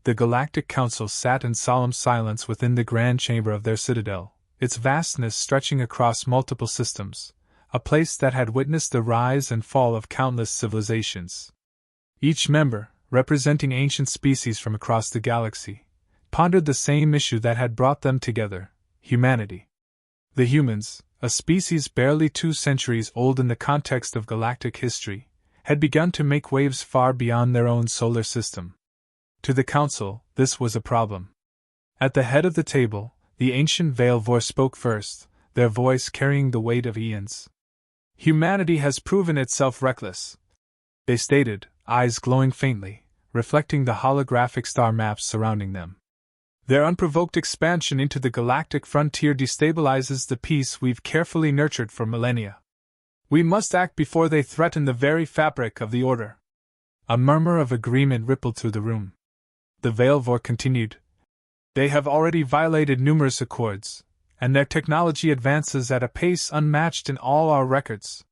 The Galactic Council sat in solemn silence within the grand chamber of their citadel, its vastness stretching across multiple systems, a place that had witnessed the rise and fall of countless civilizations. Each member, representing ancient species from across the galaxy, pondered the same issue that had brought them together: humanity. The humans, a species barely 2 centuries old in the context of galactic history, had begun to make waves far beyond their own solar system. To the Council, this was a problem. At the head of the table, the ancient Veilvor spoke first, their voice carrying the weight of eons. Humanity has proven itself reckless, they stated, eyes glowing faintly, reflecting the holographic star maps surrounding them. Their unprovoked expansion into the galactic frontier destabilizes the peace we've carefully nurtured for millennia. We must act before they threaten the very fabric of the order. A murmur of agreement rippled through the room. The Veilvor continued. They have already violated numerous accords, and their technology advances at a pace unmatched in all our records.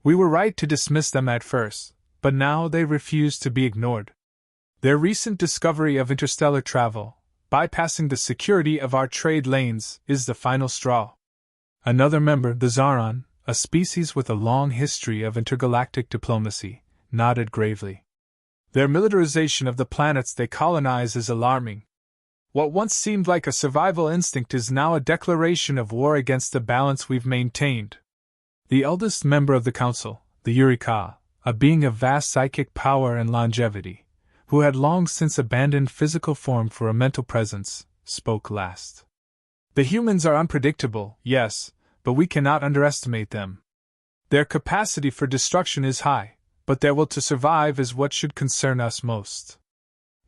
We were right to dismiss them at first, but now they refuse to be ignored. Their recent discovery of interstellar travel, bypassing the security of our trade lanes, is the final straw. Another member, the Zaron, a species with a long history of intergalactic diplomacy, nodded gravely. Their militarization of the planets they colonize is alarming. What once seemed like a survival instinct is now a declaration of war against the balance we've maintained. The eldest member of the Council, the Eureka, a being of vast psychic power and longevity, who had long since abandoned physical form for a mental presence, spoke last. The humans are unpredictable, yes, but we cannot underestimate them. Their capacity for destruction is high, but their will to survive is what should concern us most.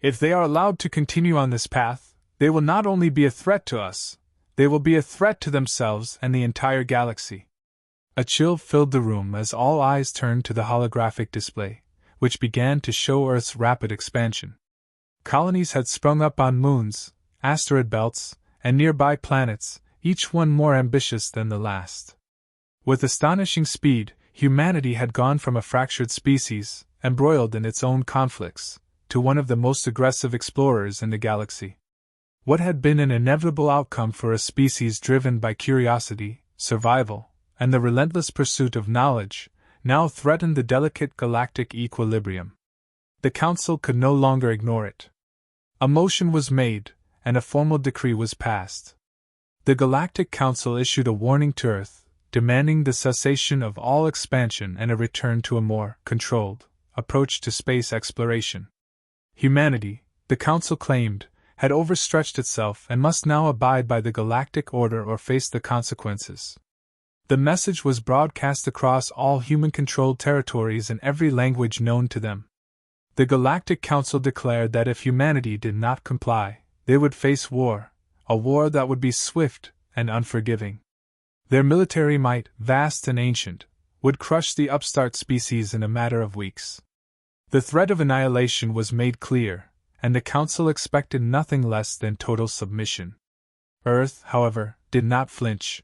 If they are allowed to continue on this path, they will not only be a threat to us, they will be a threat to themselves and the entire galaxy. A chill filled the room as all eyes turned to the holographic display, which began to show Earth's rapid expansion. Colonies had sprung up on moons, asteroid belts, and nearby planets, each one more ambitious than the last. With astonishing speed, humanity had gone from a fractured species, embroiled in its own conflicts, to one of the most aggressive explorers in the galaxy. What had been an inevitable outcome for a species driven by curiosity, survival, and the relentless pursuit of knowledge, now threatened the delicate galactic equilibrium. The Council could no longer ignore it. A motion was made, and a formal decree was passed. The Galactic Council issued a warning to Earth, demanding the cessation of all expansion and a return to a more controlled approach to space exploration. Humanity, the Council claimed, had overstretched itself and must now abide by the galactic order or face the consequences. The message was broadcast across all human-controlled territories in every language known to them. The Galactic Council declared that if humanity did not comply, they would face war, a war that would be swift and unforgiving. Their military might, vast and ancient, would crush the upstart species in a matter of weeks. The threat of annihilation was made clear, and the Council expected nothing less than total submission. Earth, however, did not flinch.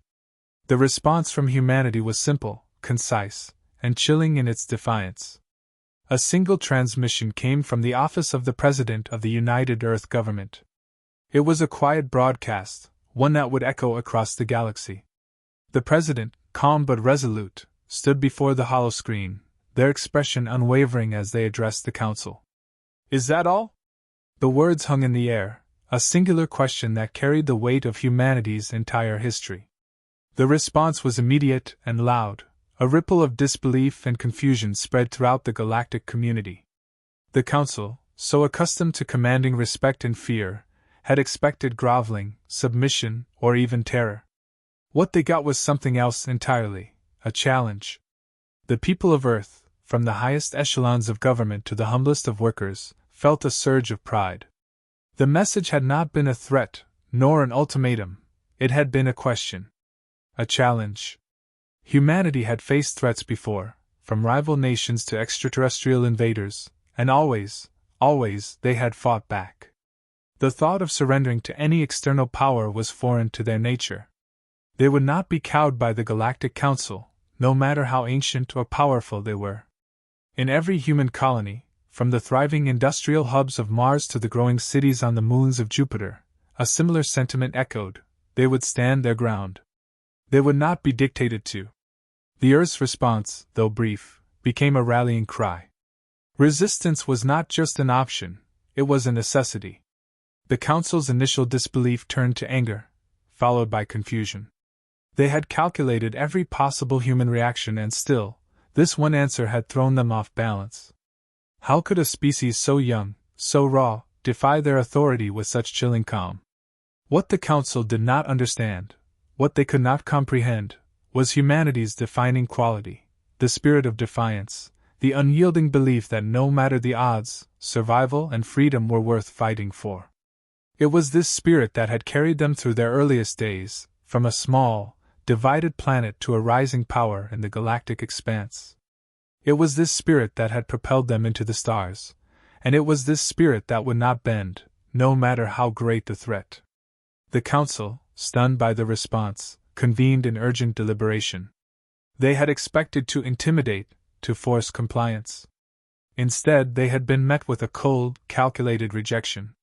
The response from humanity was simple, concise, and chilling in its defiance. A single transmission came from the office of the President of the United Earth Government. It was a quiet broadcast, one that would echo across the galaxy. The President, calm but resolute, stood before the holoscreen, their expression unwavering as they addressed the Council. "Is that all?" The words hung in the air, a singular question that carried the weight of humanity's entire history. The response was immediate and loud. A ripple of disbelief and confusion spread throughout the galactic community. The Council, so accustomed to commanding respect and fear, had expected groveling, submission, or even terror. What they got was something else entirely, a challenge. The people of Earth, from the highest echelons of government to the humblest of workers, felt a surge of pride. The message had not been a threat, nor an ultimatum, it had been a question. A challenge. Humanity had faced threats before, from rival nations to extraterrestrial invaders, and always they had fought back. The thought of surrendering to any external power was foreign to their nature. They would not be cowed by the Galactic Council, no matter how ancient or powerful they were. In every human colony, from the thriving industrial hubs of Mars to the growing cities on the moons of Jupiter, a similar sentiment echoed. They would stand their ground. They would not be dictated to. The Earth's response, though brief, became a rallying cry. Resistance was not just an option, it was a necessity. The Council's initial disbelief turned to anger, followed by confusion. They had calculated every possible human reaction, and still, this one answer had thrown them off balance. How could a species so young, so raw, defy their authority with such chilling calm? What the Council did not understand, what they could not comprehend, was humanity's defining quality, the spirit of defiance, the unyielding belief that no matter the odds, survival and freedom were worth fighting for. It was this spirit that had carried them through their earliest days, from a small, divided planet to a rising power in the galactic expanse. It was this spirit that had propelled them into the stars, and it was this spirit that would not bend, no matter how great the threat. The Council, stunned by the response, convened in urgent deliberation. They had expected to intimidate, to force compliance. Instead, they had been met with a cold, calculated rejection.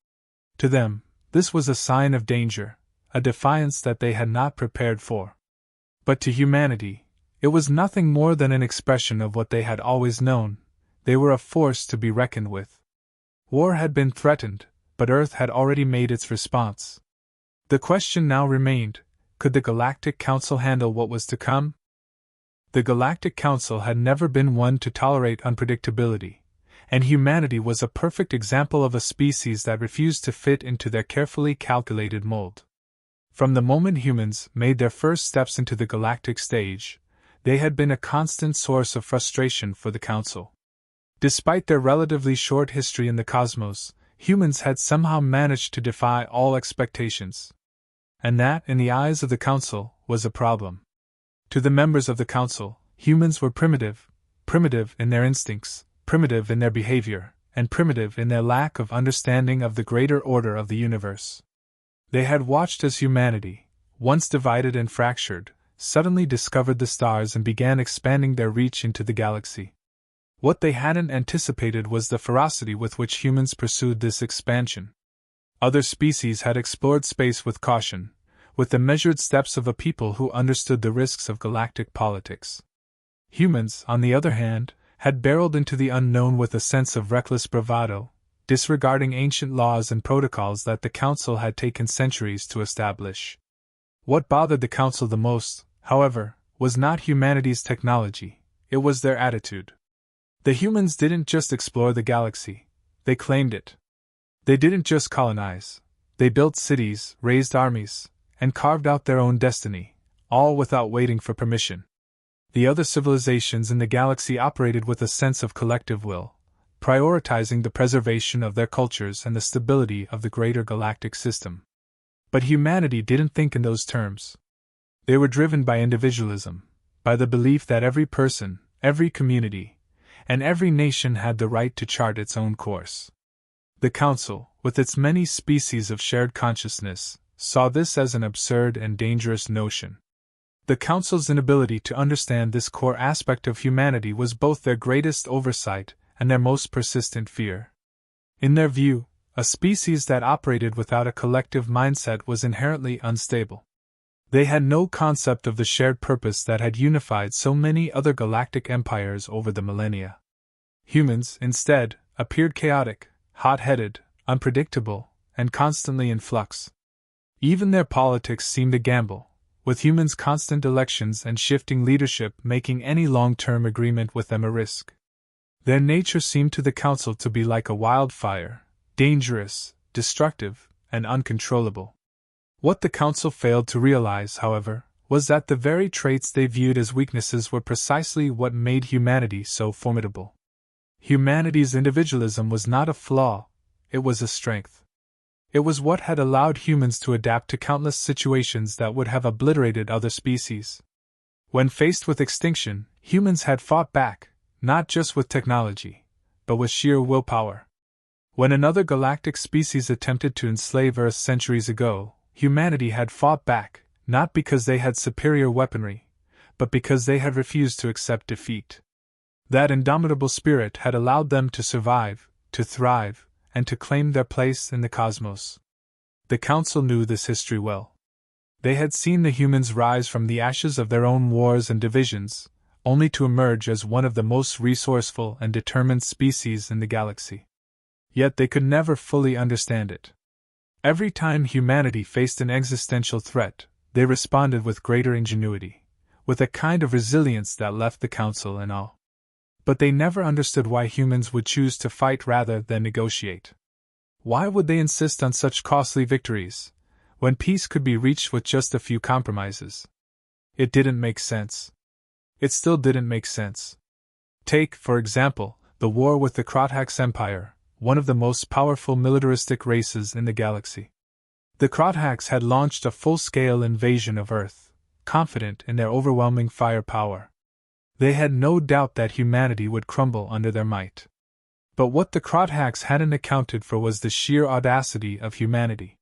To them, this was a sign of danger, a defiance that they had not prepared for. But to humanity, it was nothing more than an expression of what they had always known. They were a force to be reckoned with. War had been threatened, but Earth had already made its response. The question now remained, could the Galactic Council handle what was to come? The Galactic Council had never been one to tolerate unpredictability, and humanity was a perfect example of a species that refused to fit into their carefully calculated mold. From the moment humans made their first steps into the galactic stage, they had been a constant source of frustration for the Council. Despite their relatively short history in the cosmos, humans had somehow managed to defy all expectations. And that, in the eyes of the Council, was a problem. To the members of the Council, humans were primitive in their instincts, primitive in their behavior, and primitive in their lack of understanding of the greater order of the universe. They had watched as humanity, once divided and fractured, suddenly discovered the stars and began expanding their reach into the galaxy. What they hadn't anticipated was the ferocity with which humans pursued this expansion. Other species had explored space with caution, with the measured steps of a people who understood the risks of galactic politics. Humans, on the other hand, had barreled into the unknown with a sense of reckless bravado, disregarding ancient laws and protocols that the Council had taken centuries to establish. What bothered the Council the most, however, was not humanity's technology, it was their attitude. The humans didn't just explore the galaxy, they claimed it. They didn't just colonize, they built cities, raised armies, and carved out their own destiny, all without waiting for permission. The other civilizations in the galaxy operated with a sense of collective will, prioritizing the preservation of their cultures and the stability of the greater galactic system. But humanity didn't think in those terms. They were driven by individualism, by the belief that every person, every community, and every nation had the right to chart its own course. The Council, with its many species of shared consciousness, saw this as an absurd and dangerous notion. The Council's inability to understand this core aspect of humanity was both their greatest oversight and their most persistent fear. In their view, a species that operated without a collective mindset was inherently unstable. They had no concept of the shared purpose that had unified so many other galactic empires over the millennia. Humans, instead, appeared chaotic, hot-headed, unpredictable, and constantly in flux. Even their politics seemed a gamble, with humans' constant elections and shifting leadership making any long-term agreement with them a risk. Their nature seemed to the Council to be like a wildfire, dangerous, destructive, and uncontrollable. What the Council failed to realize, however, was that the very traits they viewed as weaknesses were precisely what made humanity so formidable. Humanity's individualism was not a flaw, it was a strength. It was what had allowed humans to adapt to countless situations that would have obliterated other species. When faced with extinction, humans had fought back, not just with technology, but with sheer willpower. When another galactic species attempted to enslave Earth centuries ago, humanity had fought back, not because they had superior weaponry, but because they had refused to accept defeat. That indomitable spirit had allowed them to survive, to thrive, and to claim their place in the cosmos. The Council knew this history well. They had seen the humans rise from the ashes of their own wars and divisions, only to emerge as one of the most resourceful and determined species in the galaxy. Yet they could never fully understand it. Every time humanity faced an existential threat, they responded with greater ingenuity, with a kind of resilience that left the Council in awe. But they never understood why humans would choose to fight rather than negotiate. Why would they insist on such costly victories, when peace could be reached with just a few compromises? It didn't make sense. It still didn't make sense. Take, for example, the war with the Krothax Empire, one of the most powerful militaristic races in the galaxy. The Krothax had launched a full-scale invasion of Earth, confident in their overwhelming firepower. They had no doubt that humanity would crumble under their might. But what the Krothax hadn't accounted for was the sheer audacity of humanity.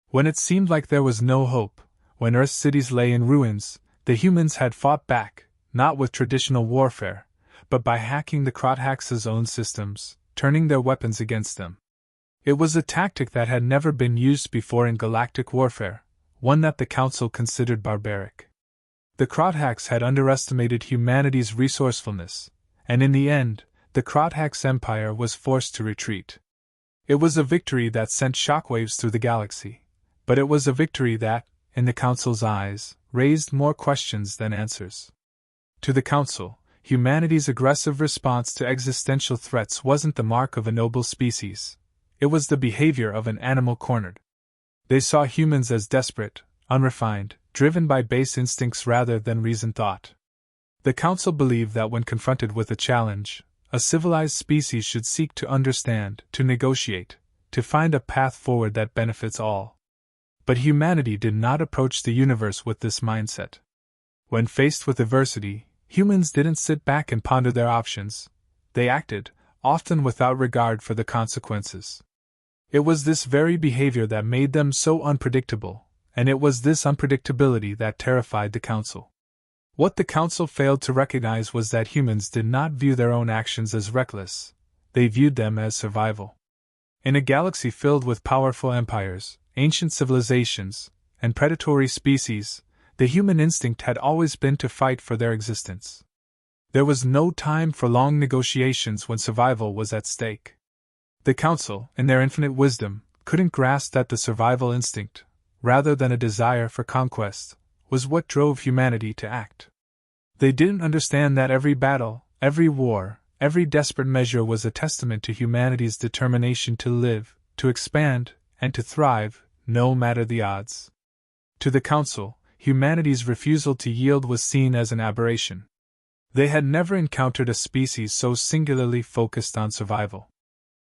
When it seemed like there was no hope, when Earth's cities lay in ruins, the humans had fought back, not with traditional warfare, but by hacking the Krothax's own systems, turning their weapons against them. It was a tactic that had never been used before in galactic warfare, one that the Council considered barbaric. The Krothax had underestimated humanity's resourcefulness, and in the end, the Krothax Empire was forced to retreat. It was a victory that sent shockwaves through the galaxy, but it was a victory that, in the Council's eyes, raised more questions than answers. To the Council, humanity's aggressive response to existential threats wasn't the mark of a noble species. It was the behavior of an animal cornered. They saw humans as desperate, unrefined, driven by base instincts rather than reasoned thought. The Council believed that when confronted with a challenge, a civilized species should seek to understand, to negotiate, to find a path forward that benefits all. But humanity did not approach the universe with this mindset. When faced with adversity, humans didn't sit back and ponder their options. They acted, often without regard for the consequences. It was this very behavior that made them so unpredictable, and it was this unpredictability that terrified the Council. What the Council failed to recognize was that humans did not view their own actions as reckless, they viewed them as survival. In a galaxy filled with powerful empires, ancient civilizations, and predatory species, the human instinct had always been to fight for their existence. There was no time for long negotiations when survival was at stake. The Council, in their infinite wisdom, couldn't grasp that the survival instinct, rather than a desire for conquest, was what drove humanity to act. They didn't understand that every battle, every war, every desperate measure was a testament to humanity's determination to live, to expand, and to thrive, no matter the odds. To the Council, humanity's refusal to yield was seen as an aberration. They had never encountered a species so singularly focused on survival.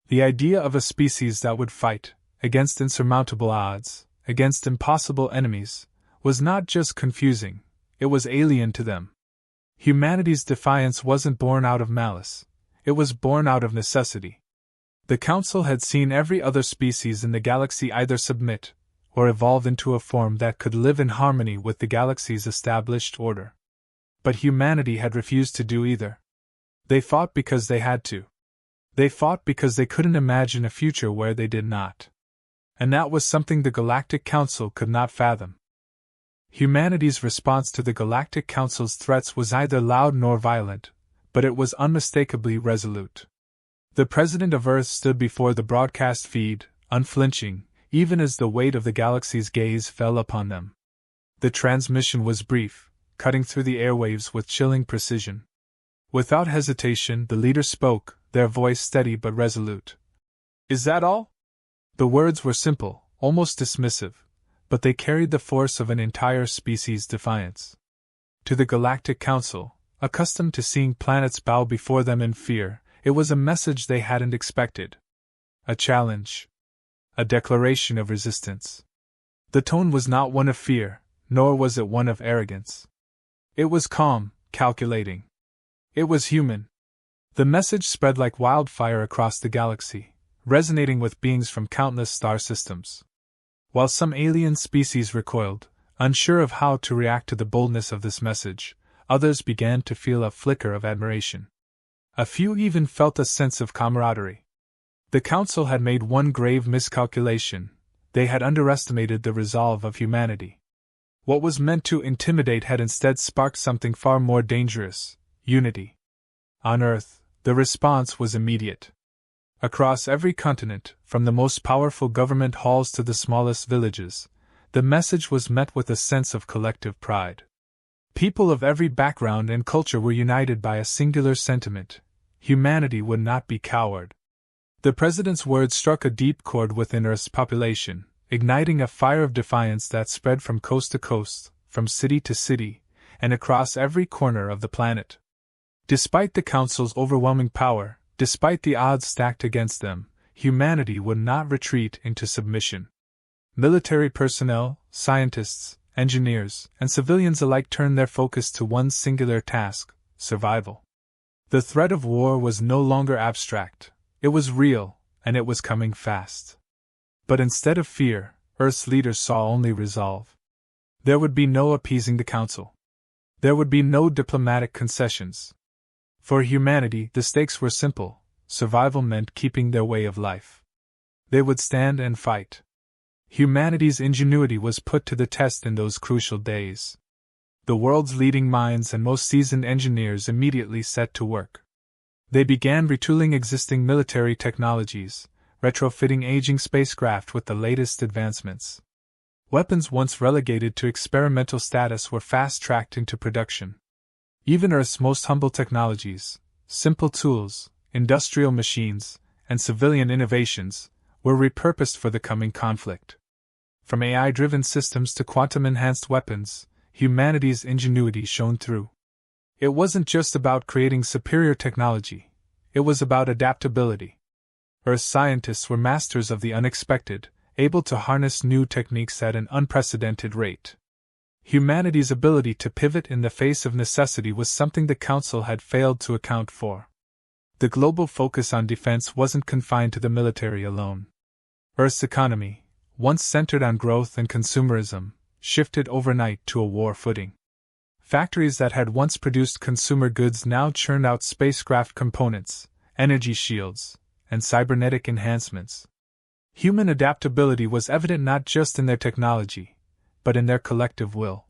The idea of a species that would fight, against insurmountable odds, against impossible enemies, was not just confusing, it was alien to them. Humanity's defiance wasn't born out of malice, it was born out of necessity. The Council had seen every other species in the galaxy either submit, or evolve into a form that could live in harmony with the galaxy's established order. But humanity had refused to do either. They fought because they had to. They fought because they couldn't imagine a future where they did not. And that was something the Galactic Council could not fathom. Humanity's response to the Galactic Council's threats was neither loud nor violent, but it was unmistakably resolute. The President of Earth stood before the broadcast feed, unflinching, even as the weight of the galaxy's gaze fell upon them. The transmission was brief, cutting through the airwaves with chilling precision. Without hesitation, the leader spoke, their voice steady but resolute. "Is that all?" The words were simple, almost dismissive, but they carried the force of an entire species' defiance. To the Galactic Council, accustomed to seeing planets bow before them in fear, it was a message they hadn't expected. A challenge. A declaration of resistance. The tone was not one of fear, nor was it one of arrogance. It was calm, calculating. It was human. The message spread like wildfire across the galaxy, resonating with beings from countless star systems. While some alien species recoiled, unsure of how to react to the boldness of this message, others began to feel a flicker of admiration. A few even felt a sense of camaraderie. The Council had made one grave miscalculation: they had underestimated the resolve of humanity. What was meant to intimidate had instead sparked something far more dangerous: unity. On Earth, the response was immediate. Across every continent, from the most powerful government halls to the smallest villages, the message was met with a sense of collective pride. People of every background and culture were united by a singular sentiment: humanity would not be coward. The President's words struck a deep chord within Earth's population, igniting a fire of defiance that spread from coast to coast, from city to city, and across every corner of the planet. Despite the Council's overwhelming power, despite the odds stacked against them, humanity would not retreat into submission. Military personnel, scientists, engineers, and civilians alike turned their focus to one singular task: survival. The threat of war was no longer abstract. It was real, and it was coming fast. But instead of fear, Earth's leaders saw only resolve. There would be no appeasing the Council. There would be no diplomatic concessions. For humanity, the stakes were simple: survival meant keeping their way of life. They would stand and fight. Humanity's ingenuity was put to the test in those crucial days. The world's leading minds and most seasoned engineers immediately set to work. They began retooling existing military technologies, retrofitting aging spacecraft with the latest advancements. Weapons once relegated to experimental status were fast-tracked into production. Even Earth's most humble technologies, simple tools, industrial machines, and civilian innovations, were repurposed for the coming conflict. From AI-driven systems to quantum-enhanced weapons, humanity's ingenuity shone through. It wasn't just about creating superior technology, it was about adaptability. Earth scientists were masters of the unexpected, able to harness new techniques at an unprecedented rate. Humanity's ability to pivot in the face of necessity was something the Council had failed to account for. The global focus on defense wasn't confined to the military alone. Earth's economy, once centered on growth and consumerism, shifted overnight to a war footing. Factories that had once produced consumer goods now churned out spacecraft components, energy shields, and cybernetic enhancements. Human adaptability was evident not just in their technology, but in their collective will.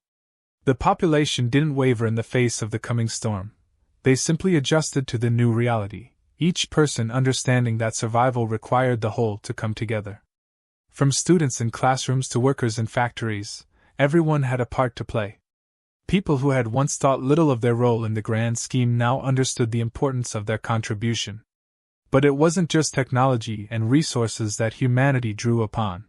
The population didn't waver in the face of the coming storm. They simply adjusted to the new reality, each person understanding that survival required the whole to come together. From students in classrooms to workers in factories, everyone had a part to play. People who had once thought little of their role in the grand scheme now understood the importance of their contribution. But it wasn't just technology and resources that humanity drew upon.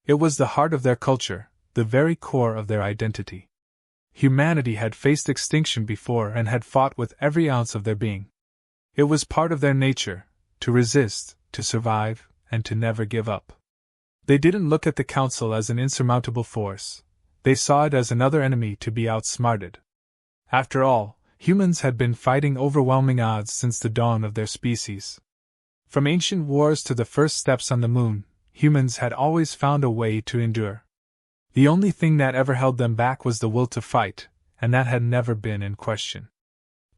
It was the heart of their culture, the very core of their identity. Humanity had faced extinction before and had fought with every ounce of their being. It was part of their nature, to resist, to survive, and to never give up. They didn't look at the Council as an insurmountable force. They saw it as another enemy to be outsmarted. After all, humans had been fighting overwhelming odds since the dawn of their species. From ancient wars to the first steps on the moon, humans had always found a way to endure. The only thing that ever held them back was the will to fight, and that had never been in question.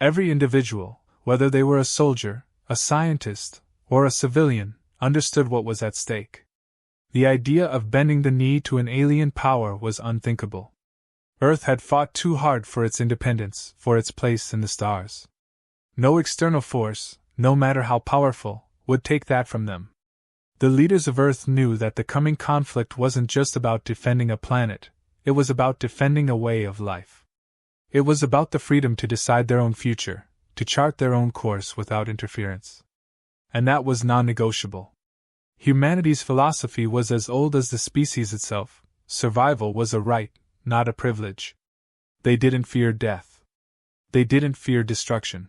Every individual, whether they were a soldier, a scientist, or a civilian, understood what was at stake. The idea of bending the knee to an alien power was unthinkable. Earth had fought too hard for its independence, for its place in the stars. No external force, no matter how powerful, would take that from them. The leaders of Earth knew that the coming conflict wasn't just about defending a planet, it was about defending a way of life. It was about the freedom to decide their own future, to chart their own course without interference. And that was non-negotiable. Humanity's philosophy was as old as the species itself: survival was a right, not a privilege. They didn't fear death. They didn't fear destruction.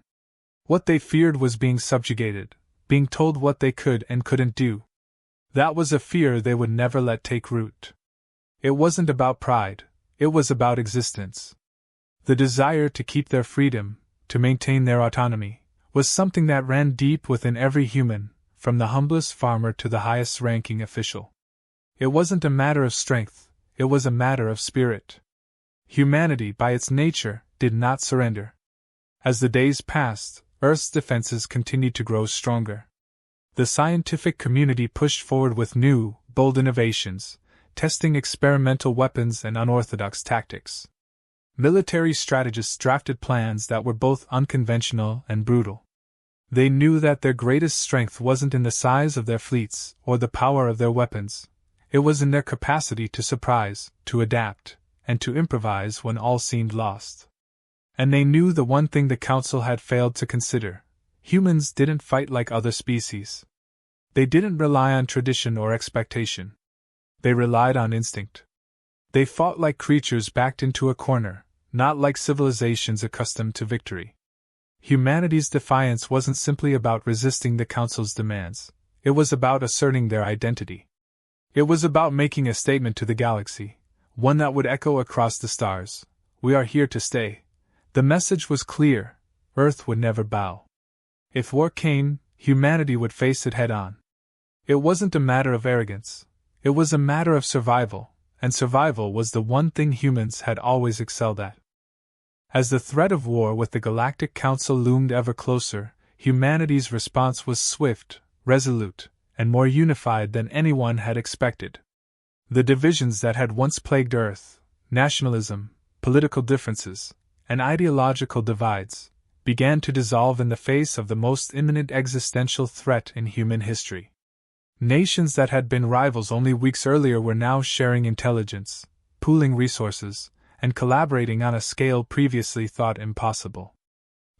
What they feared was being subjugated, being told what they could and couldn't do. That was a fear they would never let take root. It wasn't about pride, it was about existence. The desire to keep their freedom, to maintain their autonomy, was something that ran deep within every human, from the humblest farmer to the highest-ranking official. It wasn't a matter of strength, it was a matter of spirit. Humanity, by its nature, did not surrender. As the days passed, Earth's defenses continued to grow stronger. The scientific community pushed forward with new, bold innovations, testing experimental weapons and unorthodox tactics. Military strategists drafted plans that were both unconventional and brutal. They knew that their greatest strength wasn't in the size of their fleets or the power of their weapons. It was in their capacity to surprise, to adapt, and to improvise when all seemed lost. And they knew the one thing the Council had failed to consider: humans didn't fight like other species. They didn't rely on tradition or expectation. They relied on instinct. They fought like creatures backed into a corner, not like civilizations accustomed to victory. Humanity's defiance wasn't simply about resisting the Council's demands. It was about asserting their identity. It was about making a statement to the galaxy, one that would echo across the stars. We are here to stay. The message was clear: Earth would never bow. If war came, humanity would face it head-on. It wasn't a matter of arrogance. It was a matter of survival, and survival was the one thing humans had always excelled at. As the threat of war with the Galactic Council loomed ever closer, humanity's response was swift, resolute, and more unified than anyone had expected. The divisions that had once plagued Earth, nationalism, political differences, and ideological divides, began to dissolve in the face of the most imminent existential threat in human history. Nations that had been rivals only weeks earlier were now sharing intelligence, pooling resources, and collaborating on a scale previously thought impossible.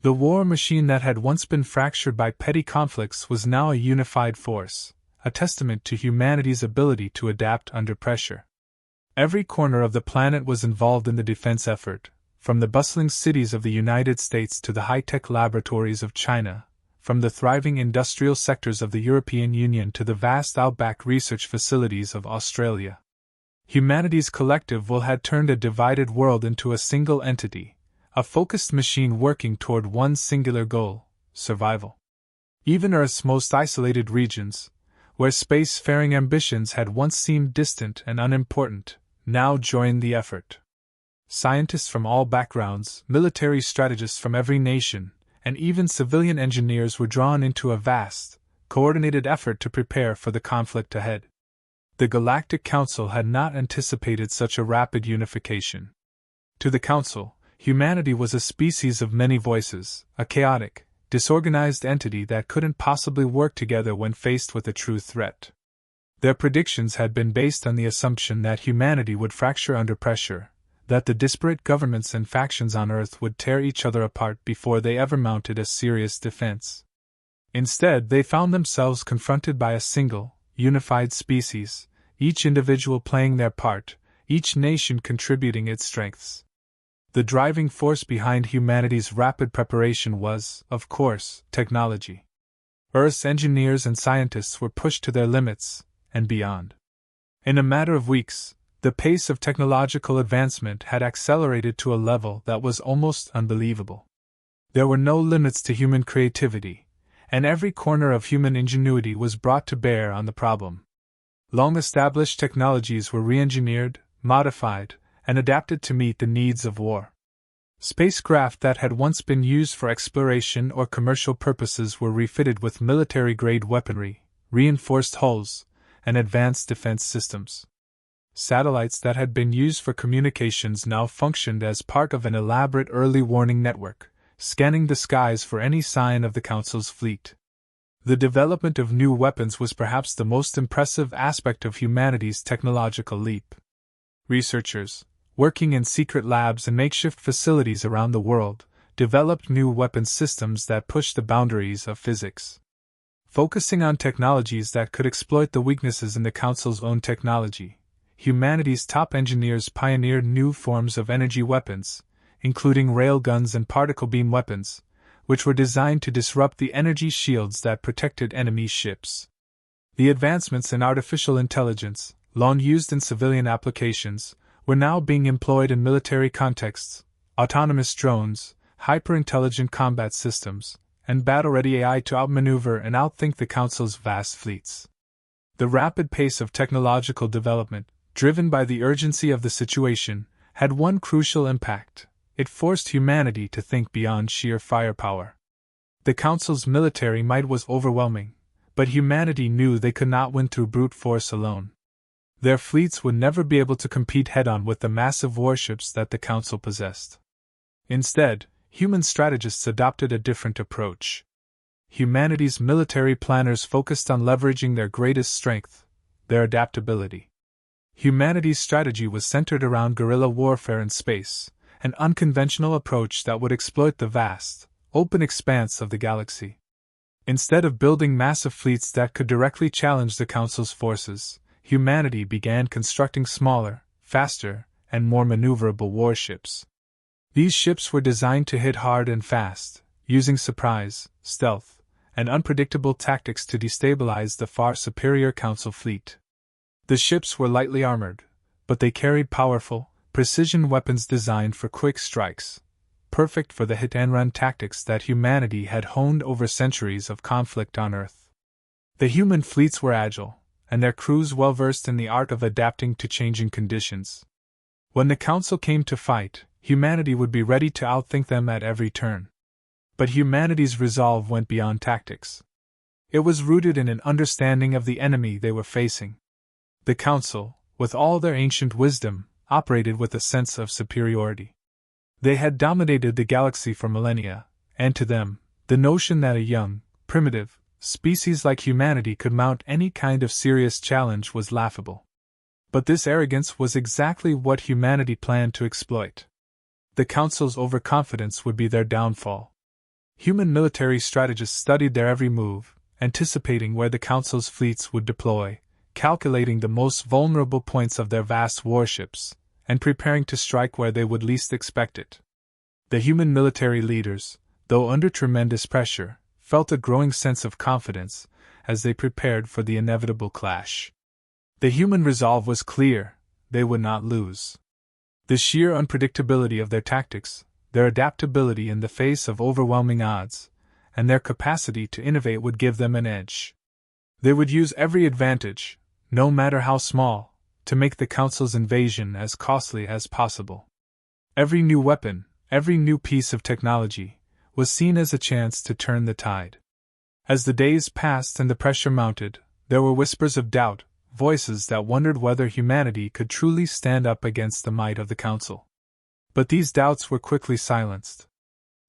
The war machine that had once been fractured by petty conflicts was now a unified force, a testament to humanity's ability to adapt under pressure. Every corner of the planet was involved in the defense effort, from the bustling cities of the United States to the high-tech laboratories of China, from the thriving industrial sectors of the European Union to the vast outback research facilities of Australia. Humanity's collective will had turned a divided world into a single entity, a focused machine working toward one singular goal: survival. Even Earth's most isolated regions, where spacefaring ambitions had once seemed distant and unimportant, now joined the effort. Scientists from all backgrounds, military strategists from every nation, and even civilian engineers were drawn into a vast, coordinated effort to prepare for the conflict ahead. The Galactic Council had not anticipated such a rapid unification. To the Council, humanity was a species of many voices, a chaotic, disorganized entity that couldn't possibly work together when faced with a true threat. Their predictions had been based on the assumption that humanity would fracture under pressure, that the disparate governments and factions on Earth would tear each other apart before they ever mounted a serious defense. Instead, they found themselves confronted by a single, unified species, each individual playing their part, each nation contributing its strengths. The driving force behind humanity's rapid preparation was, of course, technology. Earth's engineers and scientists were pushed to their limits, and beyond. In a matter of weeks, the pace of technological advancement had accelerated to a level that was almost unbelievable. There were no limits to human creativity, and every corner of human ingenuity was brought to bear on the problem. Long-established technologies were re-engineered, modified, and adapted to meet the needs of war. Spacecraft that had once been used for exploration or commercial purposes were refitted with military-grade weaponry, reinforced hulls, and advanced defense systems. Satellites that had been used for communications now functioned as part of an elaborate early warning network, scanning the skies for any sign of the Council's fleet. The development of new weapons was perhaps the most impressive aspect of humanity's technological leap. Researchers, working in secret labs and makeshift facilities around the world, developed new weapon systems that pushed the boundaries of physics. Focusing on technologies that could exploit the weaknesses in the Council's own technology, humanity's top engineers pioneered new forms of energy weapons, including railguns and particle beam weapons, which were designed to disrupt the energy shields that protected enemy ships. The advancements in artificial intelligence, long used in civilian applications, were now being employed in military contexts: autonomous drones, hyper-intelligent combat systems, and battle-ready AI to outmaneuver and outthink the Council's vast fleets. The rapid pace of technological development, driven by the urgency of the situation, had one crucial impact: it forced humanity to think beyond sheer firepower. The Council's military might was overwhelming, but humanity knew they could not win through brute force alone. Their fleets would never be able to compete head-on with the massive warships that the Council possessed. Instead, human strategists adopted a different approach. Humanity's military planners focused on leveraging their greatest strength, their adaptability. Humanity's strategy was centered around guerrilla warfare in space, an unconventional approach that would exploit the vast, open expanse of the galaxy. Instead of building massive fleets that could directly challenge the Council's forces, humanity began constructing smaller, faster, and more maneuverable warships. These ships were designed to hit hard and fast, using surprise, stealth, and unpredictable tactics to destabilize the far superior Council fleet. The ships were lightly armored, but they carried powerful, precision weapons designed for quick strikes, perfect for the hit-and-run tactics that humanity had honed over centuries of conflict on Earth. The human fleets were agile, and their crews well-versed in the art of adapting to changing conditions. When the Council came to fight, humanity would be ready to outthink them at every turn. But humanity's resolve went beyond tactics. It was rooted in an understanding of the enemy they were facing. The Council, with all their ancient wisdom, operated with a sense of superiority. They had dominated the galaxy for millennia, and to them, the notion that a young, primitive, species like humanity could mount any kind of serious challenge was laughable. But this arrogance was exactly what humanity planned to exploit. The Council's overconfidence would be their downfall. Human military strategists studied their every move, anticipating where the Council's fleets would deploy, calculating the most vulnerable points of their vast warships, and preparing to strike where they would least expect it. The human military leaders, though under tremendous pressure, felt a growing sense of confidence as they prepared for the inevitable clash. The human resolve was clear: they would not lose. The sheer unpredictability of their tactics, their adaptability in the face of overwhelming odds, and their capacity to innovate would give them an edge. They would use every advantage, no matter how small, to make the Council's invasion as costly as possible. Every new weapon, every new piece of technology, was seen as a chance to turn the tide. As the days passed and the pressure mounted, there were whispers of doubt, voices that wondered whether humanity could truly stand up against the might of the Council. But these doubts were quickly silenced.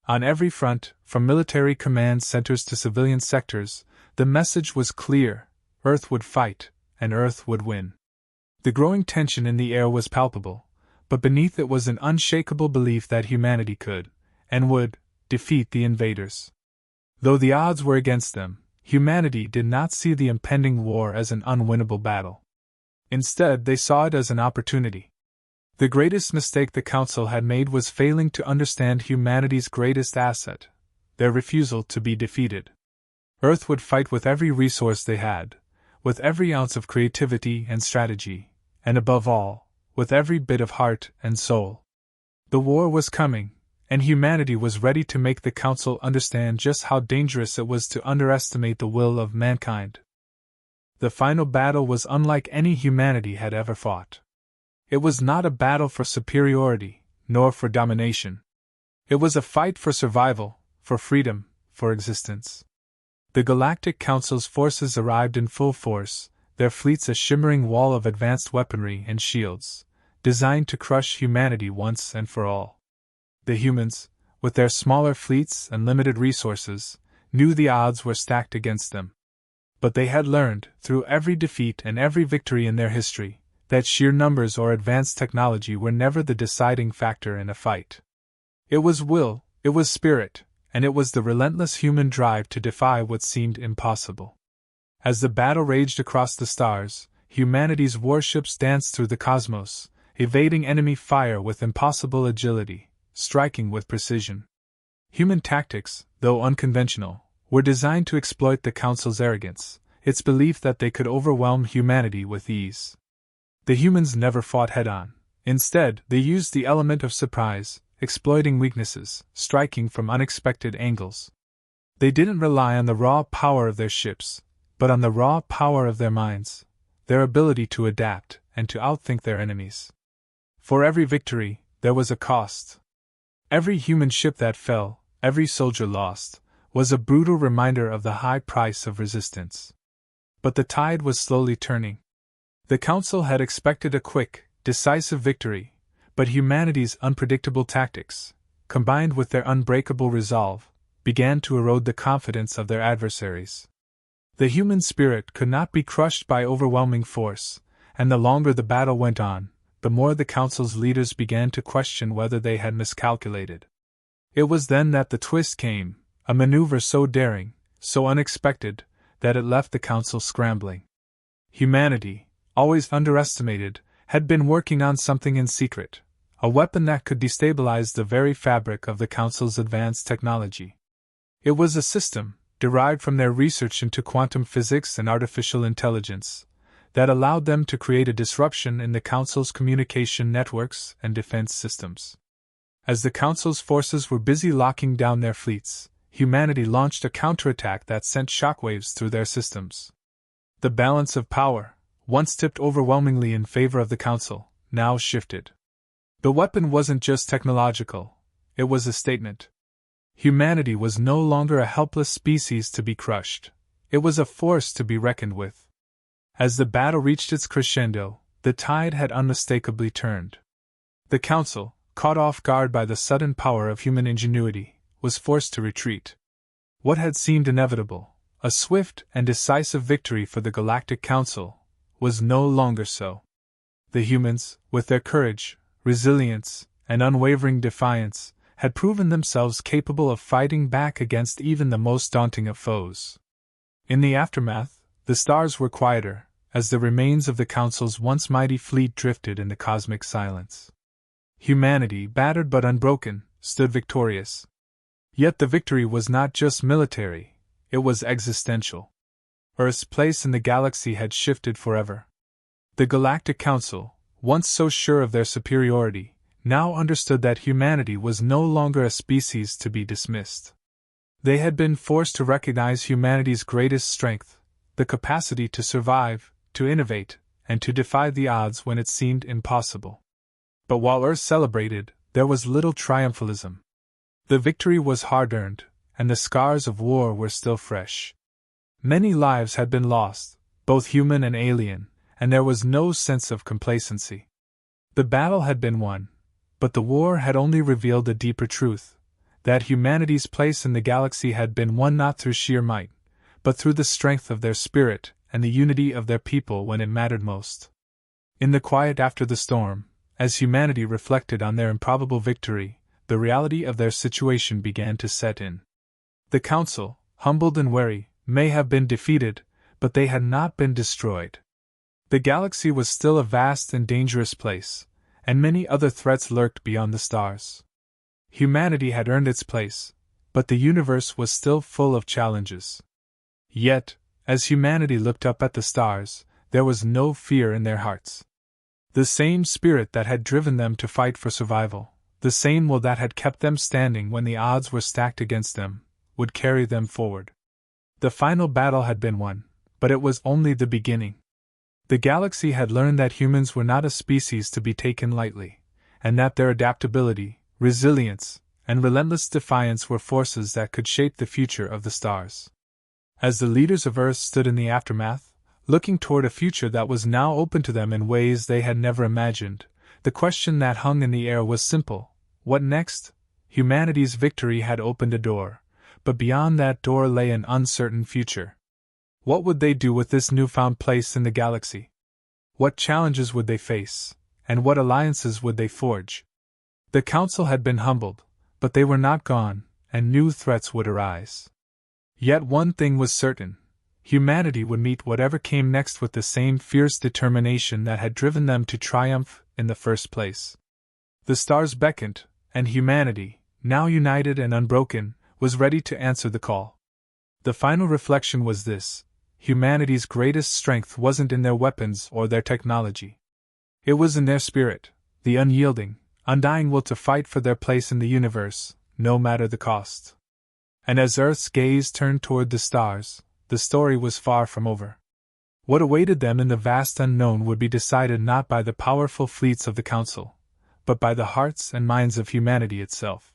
On every front, from military command centers to civilian sectors, the message was clear: Earth would fight, and Earth would win. The growing tension in the air was palpable, but beneath it was an unshakable belief that humanity could, and would, defeat the invaders. Though the odds were against them, humanity did not see the impending war as an unwinnable battle. Instead, they saw it as an opportunity. The greatest mistake the Council had made was failing to understand humanity's greatest asset: their refusal to be defeated. Earth would fight with every resource they had, with every ounce of creativity and strategy, and above all, with every bit of heart and soul. The war was coming, and humanity was ready to make the Council understand just how dangerous it was to underestimate the will of mankind. The final battle was unlike any humanity had ever fought. It was not a battle for superiority, nor for domination. It was a fight for survival, for freedom, for existence. The Galactic Council's forces arrived in full force, their fleets a shimmering wall of advanced weaponry and shields, designed to crush humanity once and for all. The humans, with their smaller fleets and limited resources, knew the odds were stacked against them. But they had learned, through every defeat and every victory in their history, that sheer numbers or advanced technology were never the deciding factor in a fight. It was will, it was spirit, and it was the relentless human drive to defy what seemed impossible. As the battle raged across the stars, humanity's warships danced through the cosmos, evading enemy fire with impossible agility, striking with precision. Human tactics, though unconventional, were designed to exploit the Council's arrogance, its belief that they could overwhelm humanity with ease. The humans never fought head-on. Instead, they used the element of surprise, exploiting weaknesses, striking from unexpected angles. They didn't rely on the raw power of their ships, but on the raw power of their minds, their ability to adapt and to outthink their enemies. For every victory, there was a cost. Every human ship that fell, every soldier lost, was a brutal reminder of the high price of resistance. But the tide was slowly turning. The Council had expected a quick, decisive victory, but humanity's unpredictable tactics, combined with their unbreakable resolve, began to erode the confidence of their adversaries. The human spirit could not be crushed by overwhelming force, and the longer the battle went on, the more the Council's leaders began to question whether they had miscalculated. It was then that the twist came, a maneuver so daring, so unexpected, that it left the Council scrambling. Humanity, always underestimated, had been working on something in secret, a weapon that could destabilize the very fabric of the Council's advanced technology. It was a system, derived from their research into quantum physics and artificial intelligence, that allowed them to create a disruption in the Council's communication networks and defense systems. As the Council's forces were busy locking down their fleets, humanity launched a counterattack that sent shockwaves through their systems. The balance of power, once tipped overwhelmingly in favor of the Council, now shifted. The weapon wasn't just technological, it was a statement. Humanity was no longer a helpless species to be crushed, it was a force to be reckoned with. As the battle reached its crescendo, the tide had unmistakably turned. The Council, caught off guard by the sudden power of human ingenuity, was forced to retreat. What had seemed inevitable, a swift and decisive victory for the Galactic Council, was no longer so. The humans, with their courage, resilience, and unwavering defiance, had proven themselves capable of fighting back against even the most daunting of foes. In the aftermath, the stars were quieter, as the remains of the Council's once mighty fleet drifted in the cosmic silence. Humanity, battered but unbroken, stood victorious. Yet the victory was not just military, it was existential. Earth's place in the galaxy had shifted forever. The Galactic Council, once so sure of their superiority, now understood that humanity was no longer a species to be dismissed. They had been forced to recognize humanity's greatest strength, the capacity to survive, to innovate, and to defy the odds when it seemed impossible. But while Earth celebrated, there was little triumphalism. The victory was hard-earned, and the scars of war were still fresh. Many lives had been lost, both human and alien, and there was no sense of complacency. The battle had been won, but the war had only revealed a deeper truth, that humanity's place in the galaxy had been won not through sheer might, but through the strength of their spirit and the unity of their people when it mattered most. In the quiet after the storm, as humanity reflected on their improbable victory, the reality of their situation began to set in. The Council, humbled and wary, may have been defeated, but they had not been destroyed. The galaxy was still a vast and dangerous place, and many other threats lurked beyond the stars. Humanity had earned its place, but the universe was still full of challenges. Yet, as humanity looked up at the stars, there was no fear in their hearts. The same spirit that had driven them to fight for survival, the same will that had kept them standing when the odds were stacked against them, would carry them forward. The final battle had been won, but it was only the beginning. The galaxy had learned that humans were not a species to be taken lightly, and that their adaptability, resilience, and relentless defiance were forces that could shape the future of the stars. As the leaders of Earth stood in the aftermath, looking toward a future that was now open to them in ways they had never imagined, the question that hung in the air was simple: what next? Humanity's victory had opened a door, but beyond that door lay an uncertain future. What would they do with this newfound place in the galaxy? What challenges would they face, and what alliances would they forge? The Council had been humbled, but they were not gone, and new threats would arise. Yet one thing was certain: humanity would meet whatever came next with the same fierce determination that had driven them to triumph in the first place. The stars beckoned, and humanity, now united and unbroken, was ready to answer the call. The final reflection was this: humanity's greatest strength wasn't in their weapons or their technology. It was in their spirit, the unyielding, undying will to fight for their place in the universe, no matter the cost. And as Earth's gaze turned toward the stars, the story was far from over. What awaited them in the vast unknown would be decided not by the powerful fleets of the Council, but by the hearts and minds of humanity itself.